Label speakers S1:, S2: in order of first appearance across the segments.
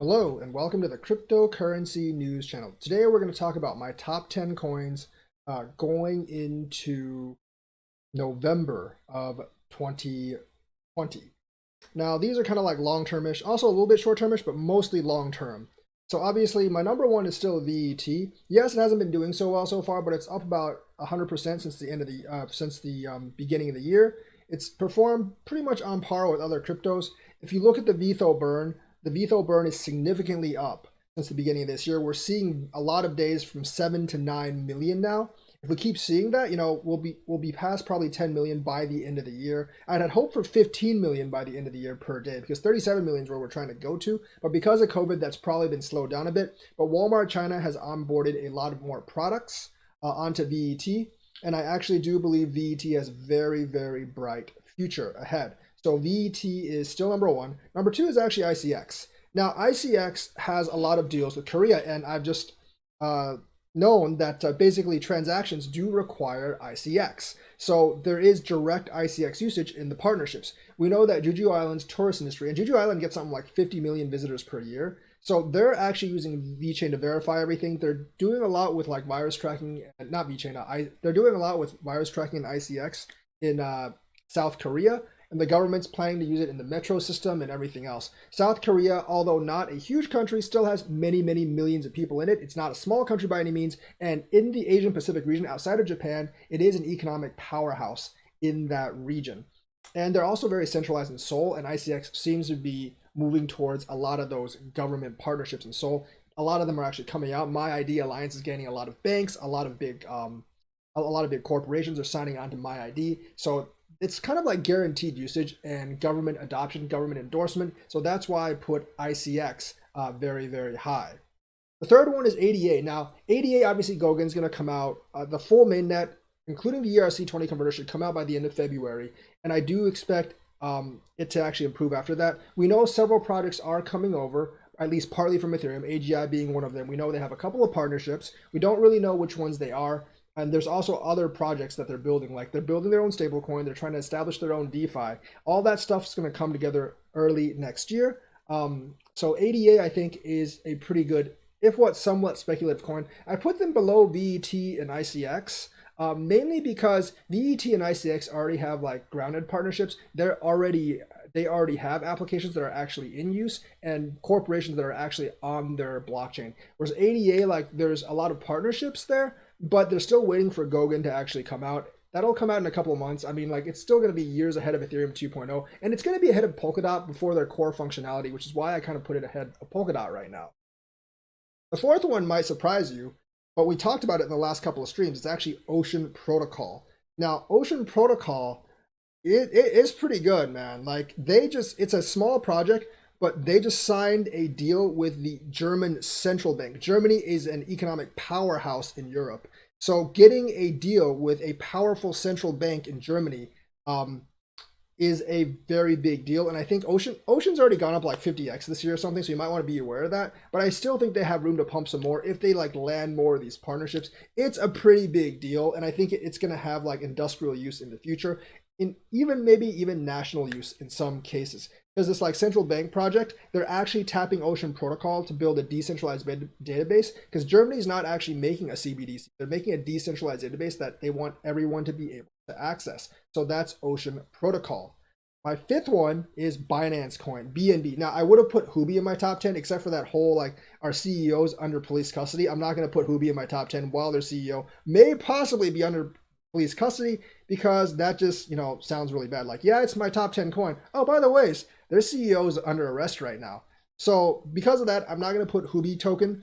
S1: Hello and welcome to the cryptocurrency news channel. Today we're going to talk about my top 10 coins going into November of 2020. Now these are kind of like long-termish, also a little bit short-termish, but mostly long-term. So obviously my number one is still VET. Yes, it hasn't been doing so well so far, but it's up about 100% since the end of the beginning of the year. It's performed pretty much on par with other cryptos. If you look at the VTHO burn is significantly up since the beginning of this year. We're seeing a lot of days from 7 to 9 million now. If we keep seeing that, we'll be past probably 10 million by the end of the year. I'd had hoped for 15 million by the end of the year per day because 37 million is where we're trying to go to. But because of COVID, that's probably been slowed down a bit. But Walmart China has onboarded a lot of more products onto VET. And I actually do believe VET has very, very bright future ahead. So VET is still number one. Number two is actually ICX. Now, ICX has a lot of deals with Korea, and I've just known that basically transactions do require ICX. So there is direct ICX usage in the partnerships. We know that Jeju Island's tourist industry, and Jeju Island gets something like 50 million visitors per year. So they're actually using VeChain to verify everything. They're doing a lot with like virus tracking, not VeChain, they're doing a lot with virus tracking and ICX in South Korea. And the government's planning to use it in the metro system and everything else. South Korea, although not a huge country, still has many, many millions of people in it. It's not a small country by any means. And in the Asian Pacific region, outside of Japan, it is an economic powerhouse in that region. And they're also very centralized in Seoul, and ICX seems to be moving towards a lot of those government partnerships in Seoul. A lot of them are actually coming out. My ID Alliance is gaining a lot of banks, a lot of big corporations are signing on to My ID. So it's kind of like guaranteed usage and government adoption, government endorsement. So that's why I put ICX very, very high. The third one is ADA. Now, ADA, obviously, Goggen's going to come out. The full mainnet, including the ERC20 converter, should come out by the end of February. And I do expect it to actually improve after that. We know several projects are coming over, at least partly from Ethereum, AGI being one of them. We know they have a couple of partnerships. We don't really know which ones they are. And there's also other projects that they're building, like they're building their own stablecoin, they're trying to establish their own DeFi. All that stuff's going to come together early next year. So ADA, I think, is a pretty good, if what, somewhat speculative coin. I put them below VET and ICX, mainly because VET and ICX already have like grounded partnerships. They already have applications that are actually in use and corporations that are actually on their blockchain. Whereas ADA, like there's a lot of partnerships there, but they're still waiting for Goguen to actually come out. That'll come out in a couple of months. I mean, like it's still going to be years ahead of Ethereum 2.0, and it's going to be ahead of Polkadot before their core functionality, which is why I kind of put it ahead of Polkadot right now. The fourth one might surprise you, but we talked about it in the last couple of streams. It's actually Ocean Protocol. Now, Ocean Protocol, it is pretty good, man. Like it's a small project, but they just signed a deal with the German central bank. Germany is an economic powerhouse in Europe. So getting a deal with a powerful central bank in Germany is a very big deal. And I think Ocean's already gone up like 50x this year or something, so you might want to be aware of that. But I still think they have room to pump some more if they like land more of these partnerships. It's a pretty big deal, and I think it's going to have like industrial use in the future, in maybe even national use in some cases. Because this like central bank project, they're actually tapping Ocean Protocol to build a decentralized database, because Germany is not actually making a CBDC. They're making a decentralized database that they want everyone to be able to access. So that's Ocean Protocol. My fifth one is Binance Coin Bnb. Now, I would have put Huobi in my top 10, except for that whole like our CEOs under police custody. I'm not going to put Huobi in my top 10 while their CEO may possibly be under police custody, because that just, sounds really bad. Like, yeah, it's my top 10 coin. Oh, by the way, their CEO is under arrest right now. So because of that, I'm not going to put Huobi token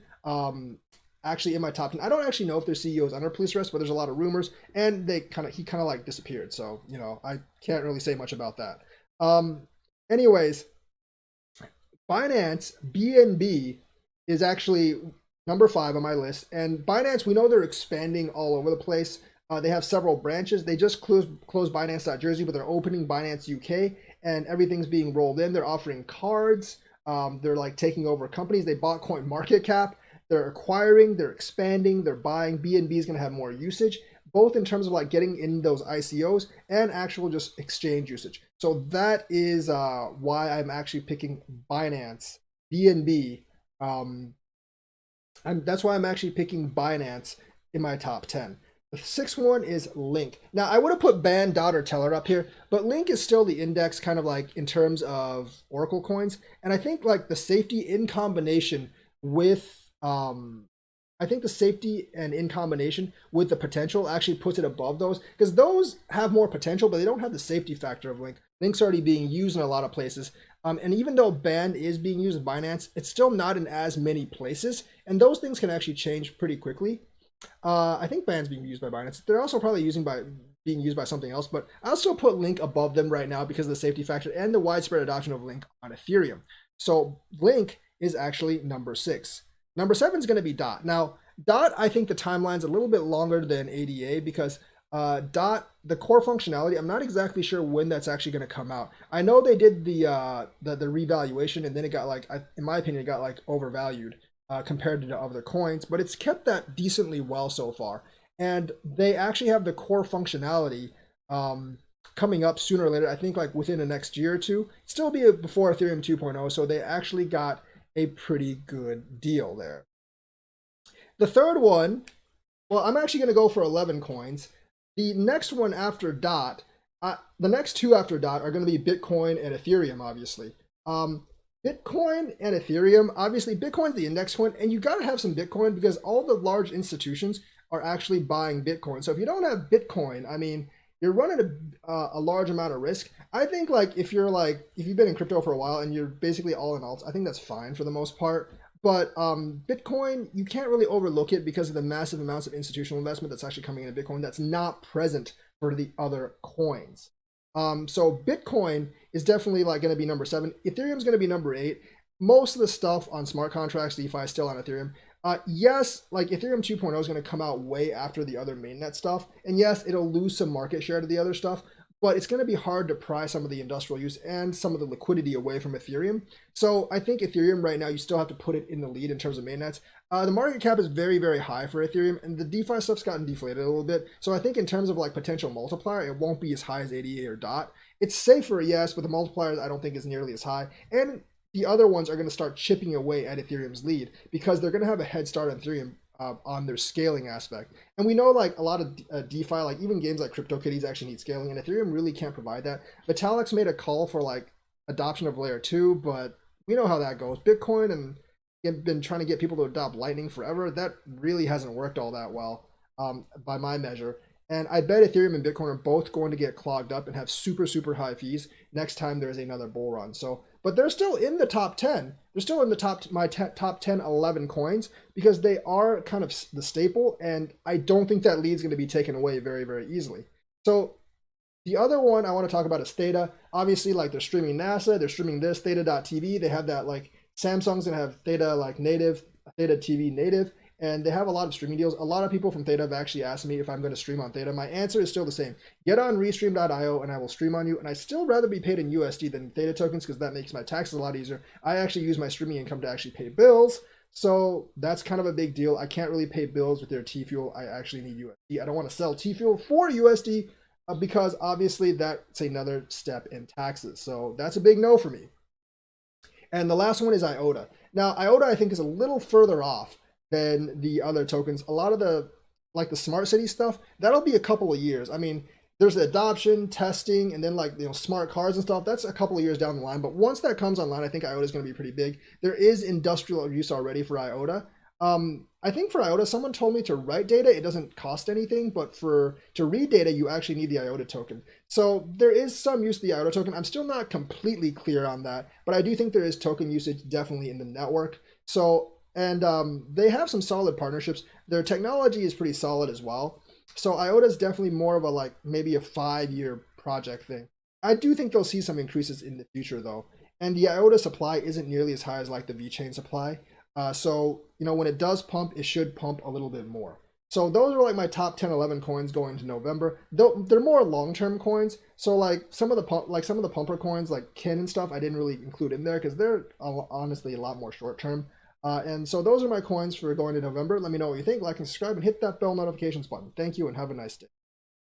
S1: actually in my top 10. I don't actually know if their CEO is under police arrest, but there's a lot of rumors, and he kind of like disappeared. So, I can't really say much about that. Anyways, Binance Bnb is actually number 5 on my list. And Binance, we know they're expanding all over the place. They have several branches. They just closed Binance.Jersey, but they're opening Binance UK, and everything's being rolled in. They're offering cards. They're like taking over companies. They bought CoinMarketCap. They're acquiring, they're expanding, they're buying. BNB is going to have more usage, both in terms of like getting in those ICOs and actual just exchange usage. So that is why I'm actually picking Binance BNB Um, that's why I'm actually picking Binance in my top 10. The sixth one is Link. Now, I would have put Band, Dot, or Teller up here, but Link is still the index kind of like in terms of Oracle coins. And I think like the safety in combination with, I think the safety and in combination with the potential actually puts it above those because those have more potential, but they don't have the safety factor of Link. Link's already being used in a lot of places. And even though Band is being used in Binance, it's still not in as many places. And those things can actually change pretty quickly. I think Band's being used by Binance. They're also probably being used by something else, but I'll still put Link above them right now because of the safety factor and the widespread adoption of Link on Ethereum. So Link is actually number 6. Number 7 is going to be Dot. Now, Dot, I think the timeline's a little bit longer than ADA because Dot, the core functionality, I'm not exactly sure when that's actually going to come out. I know they did the revaluation, and then it got like, in my opinion, it got like overvalued compared to the other coins, but it's kept that decently well so far. And they actually have the core functionality coming up sooner or later. I think like within the next year or two, still be before Ethereum 2.0. So they actually got a pretty good deal there. The third one, well, I'm actually going to go for 11 coins. The next one after Dot, the next two after Dot are going to be Bitcoin and Ethereum, obviously. Bitcoin and Ethereum, obviously Bitcoin's the index coin, and you got to have some Bitcoin because all the large institutions are actually buying Bitcoin. So if you don't have Bitcoin, I mean, you're running a large amount of risk. I think like if you've been in crypto for a while and you're basically all in alts, I think that's fine for the most part. But Bitcoin, you can't really overlook it because of the massive amounts of institutional investment that's actually coming into Bitcoin that's not present for the other coins. So Bitcoin is definitely like going to be number 7. Ethereum's going to be number 8. Most of the stuff on smart contracts, DeFi is still on Ethereum. Yes, like Ethereum 2.0 is going to come out way after the other mainnet stuff. And yes, it'll lose some market share to the other stuff, but it's going to be hard to pry some of the industrial use and some of the liquidity away from Ethereum. So I think Ethereum right now, you still have to put it in the lead in terms of mainnets. The market cap is very, very high for Ethereum, and the DeFi stuff's gotten deflated a little bit. So I think in terms of like potential multiplier, it won't be as high as ADA or Dot. It's safer, yes, but the multiplier I don't think is nearly as high. And the other ones are going to start chipping away at Ethereum's lead because they're going to have a head start on Ethereum on their scaling aspect. And we know like a lot of DeFi, like even games like CryptoKitties actually need scaling, and Ethereum really can't provide that. Vitalik's made a call for like adoption of layer 2, but we know how that goes. Bitcoin and been trying to get people to adopt Lightning forever. That really hasn't worked all that well by my measure. And I bet Ethereum and Bitcoin are both going to get clogged up and have super, super high fees next time there's another bull run. So, but they're still in the top 10. They're still in the top 10, 11 coins because they are kind of the staple. And I don't think that lead's going to be taken away very, very easily. So the other one I want to talk about is Theta. Obviously, like they're streaming NASA, they're streaming this, Theta.tv. They have that like Samsung's going to have Theta like native, Theta TV native. And they have a lot of streaming deals. A lot of people from Theta have actually asked me if I'm going to stream on Theta. My answer is still the same. Get on Restream.io and I will stream on you. And I still rather be paid in USD than Theta tokens because that makes my taxes a lot easier. I actually use my streaming income to actually pay bills. So that's kind of a big deal. I can't really pay bills with their T-Fuel. I actually need USD. I don't want to sell T-Fuel for USD because obviously that's another step in taxes. So that's a big no for me. And the last one is Iota. Now, Iota I think is a little further off than the other tokens. A lot of the like the smart city stuff, that'll be a couple of years. I mean, there's the adoption, testing, and then like smart cars and stuff. That's a couple of years down the line. But once that comes online, I think Iota is going to be pretty big. There is industrial use already for Iota. I think for Iota, someone told me to write data, it doesn't cost anything, but to read data, you actually need the Iota token. So there is some use of the Iota token. I'm still not completely clear on that, but I do think there is token usage definitely in the network. So and they have some solid partnerships. Their technology is pretty solid as well. So Iota is definitely more of a like maybe a 5-year project thing. I do think they'll see some increases in the future though. And the Iota supply isn't nearly as high as like the VeChain supply. So when it does pump, it should pump a little bit more. So those are like my top 10, 11 coins going into November. They're more long-term coins. So like some of the pumper coins like Kin and stuff, I didn't really include in there because they're honestly a lot more short-term. And so those are my coins for going to November. Let me know what you think. Like and subscribe and hit that bell notifications button. Thank you and have a nice day.